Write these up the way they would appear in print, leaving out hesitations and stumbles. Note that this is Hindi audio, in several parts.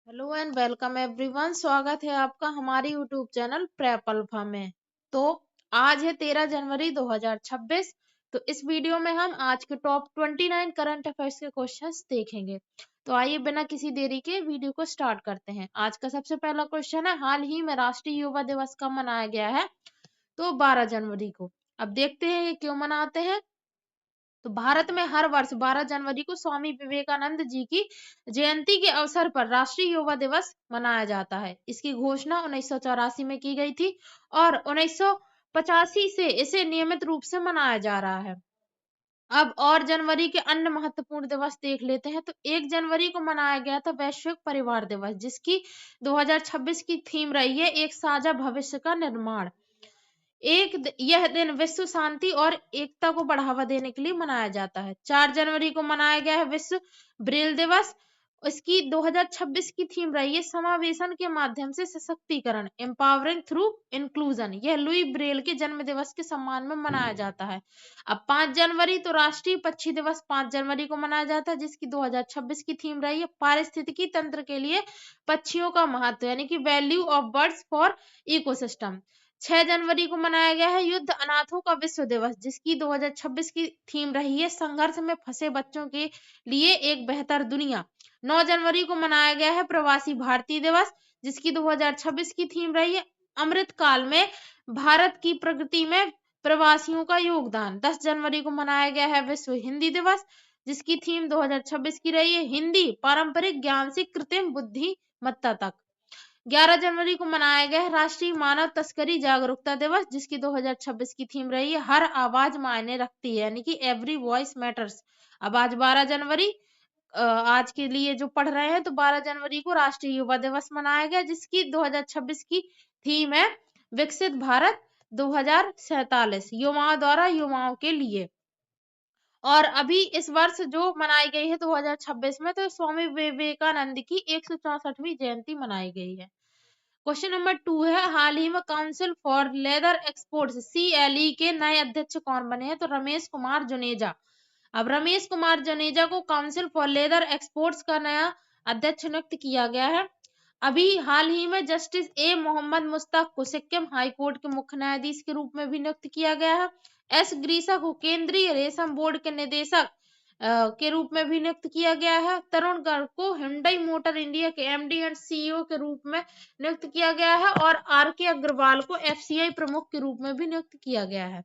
Hello and welcome everyone. स्वागत है आपका हमारे यूट्यूब चैनल प्रेप अल्फा में। तो आज है 13 जनवरी 2026। तो इस वीडियो में हम आज के टॉप 29 करंट अफेयर्स के क्वेश्चंस देखेंगे। तो आइए बिना किसी देरी के वीडियो को स्टार्ट करते हैं। आज का सबसे पहला क्वेश्चन है, हाल ही में राष्ट्रीय युवा दिवस कब मनाया गया है? तो 12 जनवरी को। अब देखते हैं ये क्यों मनाते हैं। तो भारत में हर वर्ष 12 जनवरी को स्वामी विवेकानंद जी की जयंती के अवसर पर राष्ट्रीय युवा दिवस मनाया जाता है। इसकी घोषणा 1984 में की गई थी और 1985 से इसे नियमित रूप से मनाया जा रहा है। अब और जनवरी के अन्य महत्वपूर्ण दिवस देख लेते हैं। तो 1 जनवरी को मनाया गया था वैश्विक परिवार दिवस, जिसकी 2026 की थीम रही है एक साझा भविष्य का निर्माण। यह दिन विश्व शांति और एकता को बढ़ावा देने के लिए मनाया जाता है। 4 जनवरी को मनाया गया है विश्व ब्रेल दिवस। इसकी 2026 की थीम रही है समावेशन के माध्यम से सशक्तिकरण, एम्पावरिंग थ्रू इंक्लूजन। यह लुई ब्रेल के जन्म दिवस के सम्मान में मनाया जाता है। अब 5 जनवरी तो राष्ट्रीय पक्षी दिवस 5 जनवरी को मनाया जाता है, जिसकी 2026 की थीम रही है पारिस्थितिकी तंत्र के लिए पक्षियों का महत्व, यानी कि value of birds for ecosystem. 6 जनवरी को मनाया गया है युद्ध अनाथों का विश्व दिवस, जिसकी 2026 की थीम रही है संघर्ष में फंसे बच्चों के लिए एक बेहतर दुनिया। 9 जनवरी को मनाया गया है प्रवासी भारतीय दिवस, जिसकी 2026 की थीम रही है अमृत काल में भारत की प्रगति में प्रवासियों का योगदान। 10 जनवरी को मनाया गया है विश्व हिंदी दिवस, जिसकी थीम 2026 की रही है हिंदी पारंपरिक ज्ञान से कृत्रिम बुद्धिमत्ता तक। 11 जनवरी को मनाया गया है राष्ट्रीय मानव तस्करी जागरूकता दिवस, जिसकी 2026 की थीम रही है हर आवाज मायने रखती है, यानी कि एवरी वॉइस मैटर्स। अब आज 12 जनवरी, आज के लिए जो पढ़ रहे हैं, तो 12 जनवरी को राष्ट्रीय युवा दिवस मनाया गया, जिसकी 2026 की थीम है विकसित भारत 2047, युवाओं द्वारा युवाओं के लिए। और अभी इस वर्ष जो मनाई गई है 2026 में, तो स्वामी विवेकानंद की 164वीं जयंती मनाई गई है। क्वेश्चन नंबर 2 है, हाल ही में council for leather exports CLE के नए अध्यक्ष कौन बने हैं? तो रमेश कुमार जुनेजा। अब रमेश कुमार जुनेजा को काउंसिल फॉर लेदर एक्सपोर्ट्स का नया अध्यक्ष नियुक्त किया गया है। अभी हाल ही में जस्टिस A मोहम्मद मुश्ताक को सिक्किम हाई कोर्ट के मुख्य न्यायाधीश के रूप में भी नियुक्त किया गया है। S ग्रीसा को केंद्रीय रेशम बोर्ड के निदेशक के रूप में भी नियुक्त किया गया है। तरुण गर्ग को हुंडई मोटर इंडिया के MD एंड CEO के रूप में नियुक्त किया गया है और RK अग्रवाल को FCI प्रमुख के रूप में भी नियुक्त किया गया है।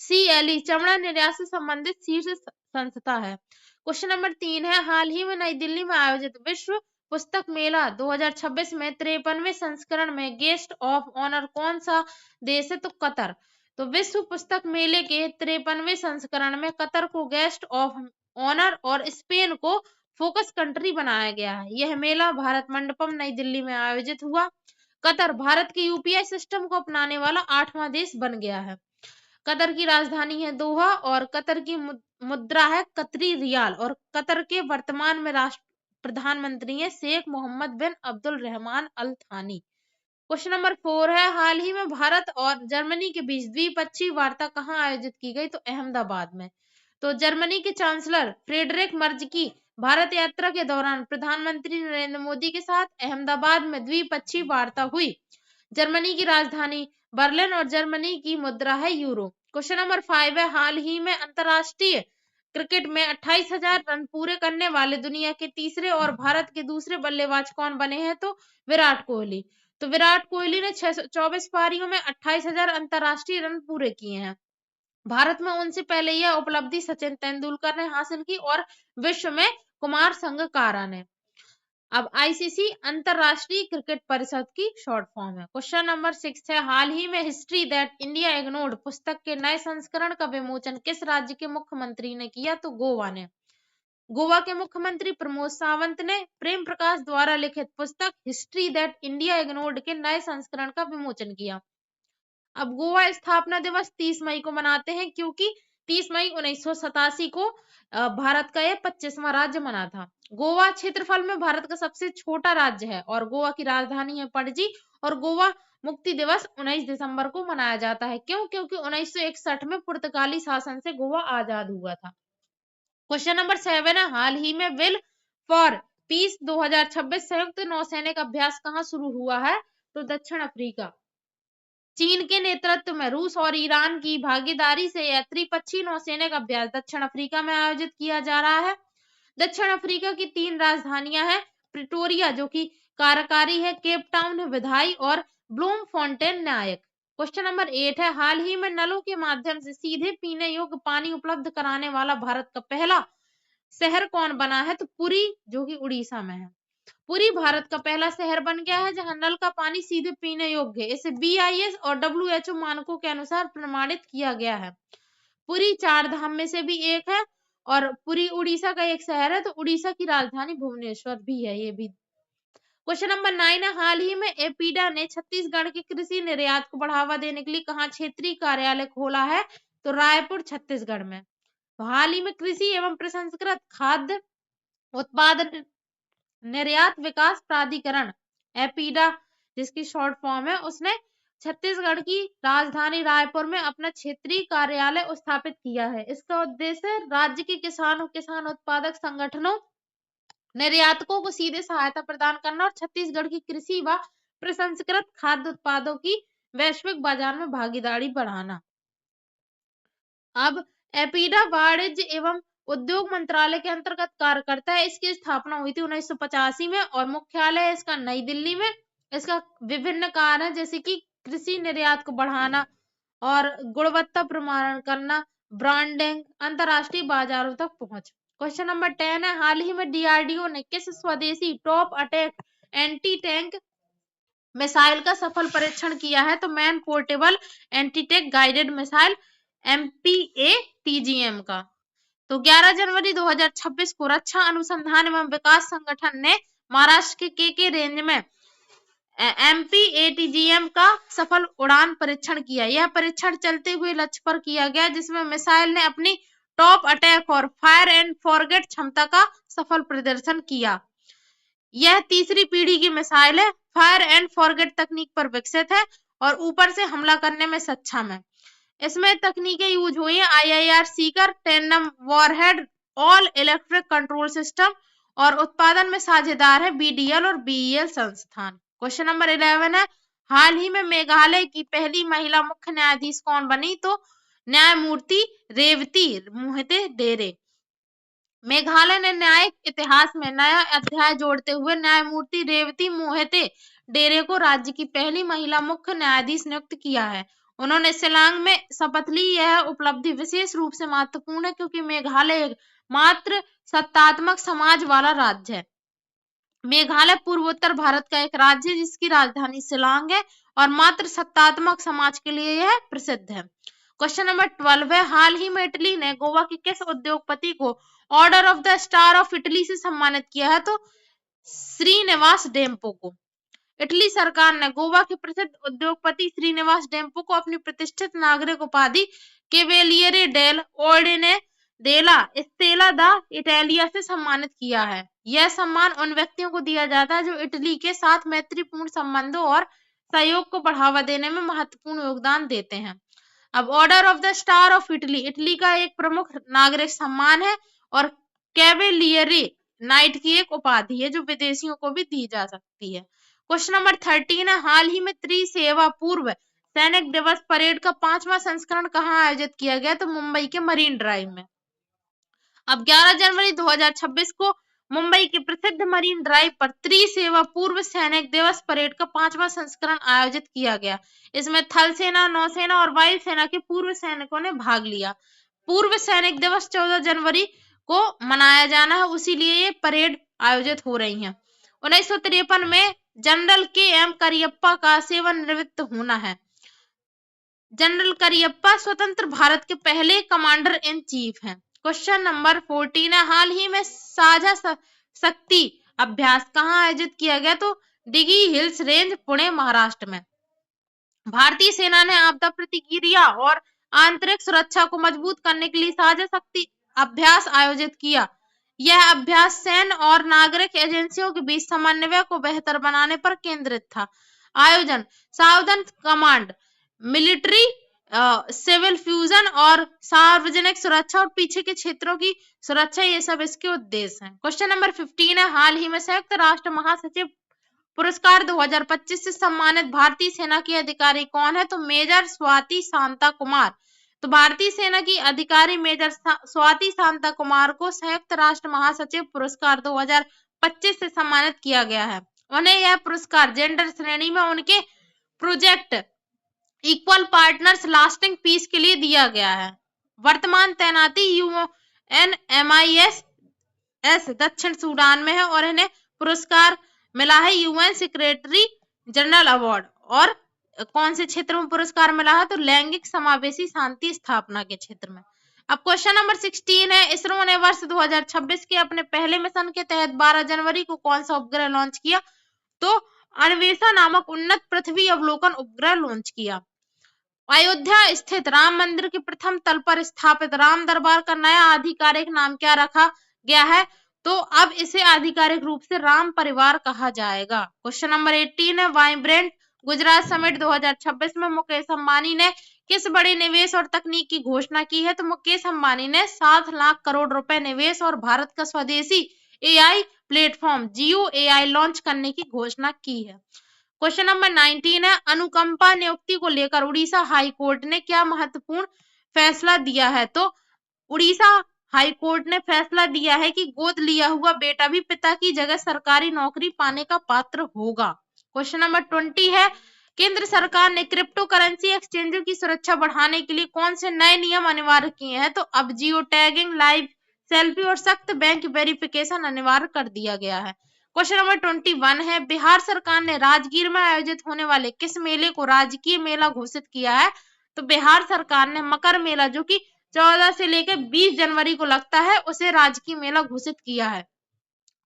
CLE चमड़ा निर्यात से संबंधित शीर्ष संस्था है। क्वेश्चन नंबर 3 है, हाल ही में नई दिल्ली में आयोजित विश्व पुस्तक मेला 2026 में 53वें संस्करण में गेस्ट ऑफ ऑनर कौन सा देश है? तो कतर। तो विश्व पुस्तक मेले के 53वें संस्करण में कतर को गेस्ट ऑफ ऑनर और स्पेन को फोकस कंट्री बनाया गया है। यह मेला भारत मंडपम नई दिल्ली में आयोजित हुआ। कतर भारत के UPI सिस्टम को अपनाने वाला 8वां देश बन गया है। कतर की राजधानी है दोहा और कतर की मुद्रा है कतरी रियाल और कतर के वर्तमान में राष्ट्र प्रधानमंत्री है शेख मोहम्मद बिन अब्दुल रहमान अल थानी। क्वेश्चन नंबर 4 है, हाल ही में भारत और जर्मनी के बीच द्विपक्षीय वार्ता कहाँ आयोजित की गई? तो अहमदाबाद में। तो जर्मनी के चांसलर फ्रेडरिक मर्ज की भारत यात्रा के दौरान प्रधानमंत्री नरेंद्र मोदी के साथ अहमदाबाद में द्विपक्षीय वार्ता हुई। जर्मनी की राजधानी बर्लिन और जर्मनी की मुद्रा है यूरो। क्वेश्चन नंबर 5 है, हाल ही में अंतरराष्ट्रीय क्रिकेट में 28,000 रन पूरे करने वाले दुनिया के तीसरे और भारत के दूसरे बल्लेबाज कौन बने हैं? तो विराट कोहली। तो विराट कोहली ने 624 पारियों में 28,000 अंतरराष्ट्रीय रन पूरे किए हैं। भारत में उनसे पहले यह उपलब्धि सचिन तेंदुलकर ने हासिल की और विश्व में कुमार संगकारा ने। अब ICC अंतरराष्ट्रीय क्रिकेट परिषद की शॉर्ट फॉर्म है। क्वेश्चन नंबर 6 है, हाल ही में हिस्ट्री दैट इंडिया इग्नोर्ड पुस्तक के नए संस्करण का विमोचन किस राज्य के मुख्यमंत्री ने किया? तो गोवा ने। गोवा के मुख्यमंत्री प्रमोद सावंत ने प्रेम प्रकाश द्वारा लिखित पुस्तक हिस्ट्री दैट इंडिया इग्नोर्ड के नए संस्करण का विमोचन किया। अब गोवा स्थापना दिवस 30 मई को मनाते हैं, क्योंकि 30 मई 1987 को भारत का यह 25वां राज्य बना था। गोवा क्षेत्रफल में भारत का सबसे छोटा राज्य है और गोवा की राजधानी है पणजी और गोवा मुक्ति दिवस 19 दिसंबर को मनाया जाता है। क्यों? क्योंकि 1961 में पुर्तगाली शासन से गोवा आजाद हुआ था। क्वेश्चन नंबर 7 है, हाल ही में बिल फॉर पीस 2026 संयुक्त नौसैनिक अभ्यास कहाँ शुरू हुआ है? तो दक्षिण अफ्रीका। चीन के नेतृत्व में रूस और ईरान की भागीदारी से यह त्रिपक्षीय नौसैनिक अभ्यास दक्षिण अफ्रीका में आयोजित किया जा रहा है। दक्षिण अफ्रीका की 3 राजधानियां हैं, प्रिटोरिया जो कि कार्यकारी है, केप टाउन विधायी और ब्लूमफॉन्टेन न्यायिक। क्वेश्चन नंबर 8 है, हाल ही में नलों के माध्यम से सीधे पीने योग्य पानी उपलब्ध कराने वाला भारत का पहला शहर कौन बना है? तो पुरी जो कि उड़ीसा में है। पुरी भारत का पहला शहर बन गया है जहां नल का पानी सीधे पीने योग्य है। इसे BIS और WHO मानकों के अनुसार प्रमाणित किया गया है। पुरी 4 धाम में से भी एक है और पुरी उड़ीसा का एक शहर है, तो उड़ीसा की राजधानी भुवनेश्वर भी है ये भी। क्वेश्चन नंबर 9 है, हाल ही में एपीडा ने छत्तीसगढ़ के कृषि निर्यात को बढ़ावा देने के लिए कहाँ क्षेत्रीय कार्यालय खोला है? तो रायपुर छत्तीसगढ़ में। हाल ही में कृषि एवं प्रसंस्कृत खाद्य उत्पादन निर्यात विकास प्राधिकरण एपीडा जिसकी शॉर्ट फॉर्म है, उसने छत्तीसगढ़ की राजधानी रायपुर में अपना क्षेत्रीय कार्यालय स्थापित किया है। इसका उद्देश्य राज्य के किसानों, किसान उत्पादक संगठनों, निर्यातकों को सीधे सहायता प्रदान करना और छत्तीसगढ़ की कृषि व प्रसंस्कृत खाद्य उत्पादों की वैश्विक बाजार में भागीदारी बढ़ाना। अब एपीडा वाणिज्य एवं उद्योग मंत्रालय के अंतर्गत कार्य करता है। इसकी स्थापना हुई थी 1985 में और मुख्यालय इसका नई दिल्ली में। इसका विभिन्न कार्य है जैसे कि कृषि निर्यात को बढ़ाना और गुणवत्ता प्रमाणन करना, ब्रांडिंग, अंतरराष्ट्रीय बाजारों तक पहुंच। क्वेश्चन नंबर 10 है, हाल ही में DRDO ने किस स्वदेशी top attack anti tank missile का सफल परीक्षण किया है? तो man portable anti tank guided missile MPATGM का। तो 11 जनवरी 2026 को रक्षा अनुसंधान एवं विकास संगठन ने महाराष्ट्र के KK रेंज में MPATGM का सफल उड़ान परीक्षण किया। यह परीक्षण चलते हुए लक्ष्य पर किया गया जिसमें मिसाइल ने अपनी टॉप अटैक और फायर एंड फॉरगेट क्षमता का सफल प्रदर्शन किया। यह तीसरी पीढ़ी की मिसाइल है, फायर एंड फॉरगेट तकनीक पर विकसित है और ऊपर से हमला करने में सक्षम है। इसमें तकनीकें यूज हुई हैं IIR Sikar, tandem warhead, all electric control system और उत्पादन में साझेदार है BDL और BEL संस्थान। क्वेश्चन नंबर 11 है, हाल ही में मेघालय की पहली महिला मुख्य न्यायाधीश कौन बनी? तो न्यायमूर्ति रेवती मोहिते डेरे। मेघालय ने न्यायिक इतिहास में नया अध्याय जोड़ते हुए न्यायमूर्ति रेवती मोहिते डेरे को राज्य की पहली महिला मुख्य न्यायाधीश नियुक्त किया है। उन्होंने शिलांग में शपथ ली। यह उपलब्धि विशेष रूप से महत्वपूर्ण है क्योंकि मेघालय एक मात्र सत्तात्मक समाज वाला राज्य है। मेघालय पूर्वोत्तर भारत का एक राज्य है जिसकी राजधानी शिलांग है और मात्र सत्तात्मक समाज के लिए यह प्रसिद्ध है। क्वेश्चन नंबर 12 है, हाल ही में इटली ने गोवा के किस उद्योगपति को order of the star of Italy से सम्मानित किया है? तो श्रीनिवास डेम्पो को। इटली सरकार ने गोवा के प्रसिद्ध उद्योगपति श्रीनिवास डेम्पो को अपनी प्रतिष्ठित नागरिक उपाधि केवेलियरे डेल ऑर्डिने डेला स्टेला दा इटालिया से सम्मानित किया है। यह सम्मान उन व्यक्तियों को दिया जाता है जो इटली के साथ मैत्रीपूर्ण संबंधों और सहयोग को बढ़ावा देने में महत्वपूर्ण योगदान देते हैं। अब order of the star of Italy Italy का एक प्रमुख नागरिक सम्मान है और कैवेलियरे नाइट की एक उपाधि है जो विदेशियों को भी दी जा सकती है। क्वेश्चन नंबर 13 है, हाल ही में त्रिसेवा पूर्व सैनिक दिवस परेड का 5वां संस्करण कहाँ आयोजित किया गया? तो मुंबई के मरीन ड्राइव में। अब 11 जनवरी 2026 को मुंबई के प्रसिद्ध मरीन ड्राइव पर त्रिसेवा पूर्व सैनिक दिवस परेड का 5वां संस्करण आयोजित किया गया। इसमें थल सेना, नौसेना और वायुसेना के पूर्व सैनिकों ने भाग लिया। पूर्व सैनिक दिवस 14 जनवरी को मनाया जाना है, उसीलिए ये परेड आयोजित हो रही है। 1953 में जनरल KM करियप्पा का सेवानिवृत्त होना है। जनरल करियप्पा स्वतंत्र भारत के पहले कमांडर इन चीफ हैं। क्वेश्चन नंबर 14 है, हाल ही में साझा शक्ति अभ्यास कहाँ आयोजित किया गया? तो डिगी हिल्स रेंज, पुणे, महाराष्ट्र में। भारतीय सेना ने आपदा प्रतिक्रिया और आंतरिक सुरक्षा को मजबूत करने के लिए साझा शक्ति अभ्यास आयोजित किया। यह अभ्यास सैन्य और नागरिक एजेंसियों के बीच समन्वय को बेहतर बनाने पर केंद्रित था। आयोजन southern command, military civil fusion और सार्वजनिक सुरक्षा और पीछे के क्षेत्रों की सुरक्षा, ये सब इसके उद्देश्य हैं। क्वेश्चन नंबर 15 है, हाल ही में संयुक्त राष्ट्र महासचिव पुरस्कार 2025 से सम्मानित भारतीय सेना की अधिकारी कौन है? तो मेजर स्वाति शांता कुमार। तो भारतीय सेना की अधिकारी मेजर स्वाति शांता कुमार को संयुक्त राष्ट्र महासचिव पुरस्कार 2025 से सम्मानित किया गया है। उन्हें यह पुरस्कार जेंडर श्रेणी में उनके project equal partners lasting peace के लिए दिया गया है। वर्तमान तैनाती UNMIS दक्षिण सूडान में है और इन्हें पुरस्कार मिला है यूएन सेक्रेटरी जनरल अवार्ड। और कौन से क्षेत्र में पुरस्कार मिला है? तो लैंगिक समावेशी शांति स्थापना के क्षेत्र में। अब क्वेश्चन नंबर 16 है, इसरो ने वर्ष 2026 के अपने पहले मिशन के तहत 12 जनवरी को कौन सा उपग्रह लॉन्च किया? तो अन्वेषा नामक उन्नत पृथ्वी अवलोकन उपग्रह लॉन्च किया। अयोध्या स्थित राम मंदिर के प्रथम तल पर स्थापित राम दरबार का नया आधिकारिक नाम क्या रखा गया है? तो अब इसे आधिकारिक रूप से राम परिवार कहा जाएगा। क्वेश्चन नंबर 18 है, वाइब्रेंट गुजरात समिट 2026 में मुकेश अंबानी ने किस बड़े निवेश और तकनीक की घोषणा की है? तो मुकेश अंबानी ने 7 लाख करोड़ रुपए निवेश और भारत का स्वदेशी AI प्लेटफॉर्म जियो AI लॉन्च करने की घोषणा की है। क्वेश्चन नंबर 19 है, अनुकंपा नियुक्ति को लेकर उड़ीसा हाई कोर्ट ने क्या महत्वपूर्ण फैसला दिया है? तो उड़ीसा हाई कोर्ट ने फैसला दिया है कि गोद लिया हुआ बेटा भी पिता की जगह सरकारी नौकरी पाने का पात्र होगा। क्वेश्चन नंबर 20 है, केंद्र सरकार ने क्रिप्टो करेंसी एक्सचेंजों की सुरक्षा बढ़ाने के लिए कौन से नए नियम अनिवार्य किए हैं? तो अब जियो टैगिंग, लाइव सेल्फी और सख्त बैंक वेरिफिकेशन अनिवार्य कर दिया गया है। क्वेश्चन नंबर 21 है, बिहार सरकार ने राजगीर में आयोजित होने वाले किस मेले को राजकीय मेला घोषित किया है? तो बिहार सरकार ने मकर मेला, जो कि 14 से लेकर 20 जनवरी को लगता है, उसे राजकीय मेला घोषित किया है।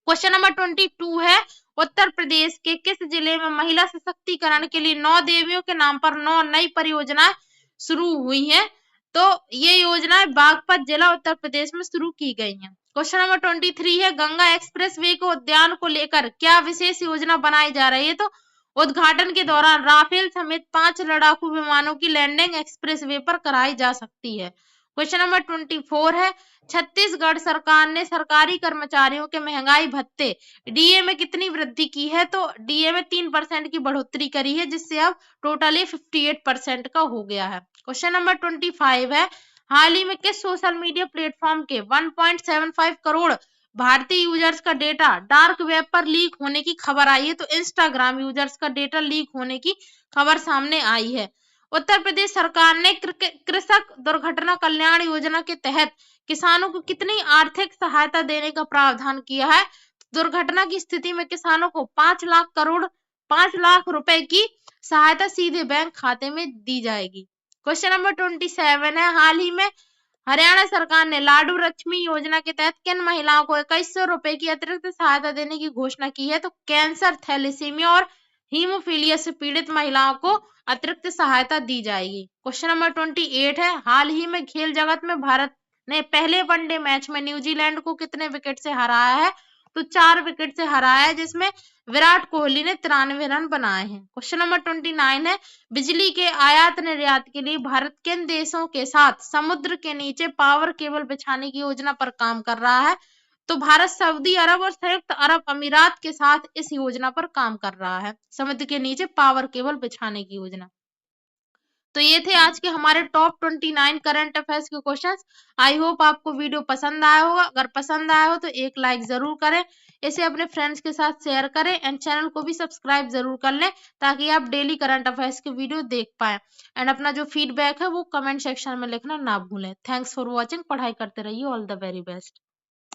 क्वेश्चन नंबर 22 है, उत्तर प्रदेश के किस जिले में महिला सशक्तिकरण के लिए 9 देवियों के नाम पर 9 नई परियोजनाएं शुरू हुई हैं? तो ये योजनाएं बागपत जिला उत्तर प्रदेश में शुरू की गई हैं। क्वेश्चन नंबर 23 है, गंगा एक्सप्रेसवे को उद्यान को लेकर क्या विशेष योजना बनाई जा रही है? तो उद्घाटन के दौरान राफेल समेत 5 लड़ाकू विमानों की लैंडिंग एक्सप्रेसवे पर कराई जा सकती है। क्वेश्चन नंबर 24 है, छत्तीसगढ़ सरकार ने सरकारी कर्मचारियों के महंगाई भत्ते DA में कितनी वृद्धि की है? तो DA में 3% की बढ़ोतरी करी है, जिससे अब टोटली 58% का हो गया है। क्वेश्चन नंबर 25 है, हाल ही में किस सोशल मीडिया प्लेटफॉर्म के 1.75 करोड़ भारतीय यूजर्स का डेटा डार्क वेब पर लीक होने की खबर आई है? तो इंस्टाग्राम यूजर्स का डेटा लीक होने की खबर सामने आई है। उत्तर प्रदेश सरकार ने कृषक दुर्घटना कल्याण योजना के तहत किसानों को कितनी आर्थिक सहायता देने का प्रावधान किया है? दुर्घटना की स्थिति में किसानों को 5 लाख रुपए की सहायता सीधे बैंक खाते में दी जाएगी। क्वेश्चन नंबर 27 है, हाल ही में हरियाणा सरकार ने लाडू लक्ष्मी योजना के तहत किन महिलाओं को 2100 रुपए की अतिरिक्त सहायता देने की घोषणा की है? तो कैंसर, थैलेसीमिया और हीमोफीलिया से पीड़ित महिलाओं को अतिरिक्त सहायता दी जाएगी। क्वेश्चन नंबर 28 है, हाल ही में खेल जगत में भारत ने पहले वनडे मैच में न्यूजीलैंड को कितने विकेट से हराया है? तो 4 विकेट से हराया है, जिसमें विराट कोहली ने 93 रन बनाए हैं। क्वेश्चन नंबर 29 है, बिजली के आयात निर्यात के लिए भारत किन देशों के साथ समुद्र के नीचे पावर केबल बिछाने की योजना पर काम कर रहा है? तो भारत सऊदी अरब और संयुक्त अरब अमीरात के साथ इस योजना पर काम कर रहा है, समुद्र के नीचे पावर केबल बिछाने की योजना। तो ये थे आज के हमारे टॉप 29 करंट अफेयर्स के क्वेश्चंस। आई होप आपको वीडियो पसंद आया होगा। अगर पसंद आया हो तो एक लाइक जरूर करें, इसे अपने फ्रेंड्स के साथ शेयर करें एंड चैनल को भी सब्सक्राइब जरूर कर लें, ताकि आप डेली करंट अफेयर्स के वीडियो देख पाए। एंड अपना जो फीडबैक है वो कमेंट सेक्शन में लिखना ना भूलें। Thanks for watching. पढ़ाई करते रहिए। All the very best.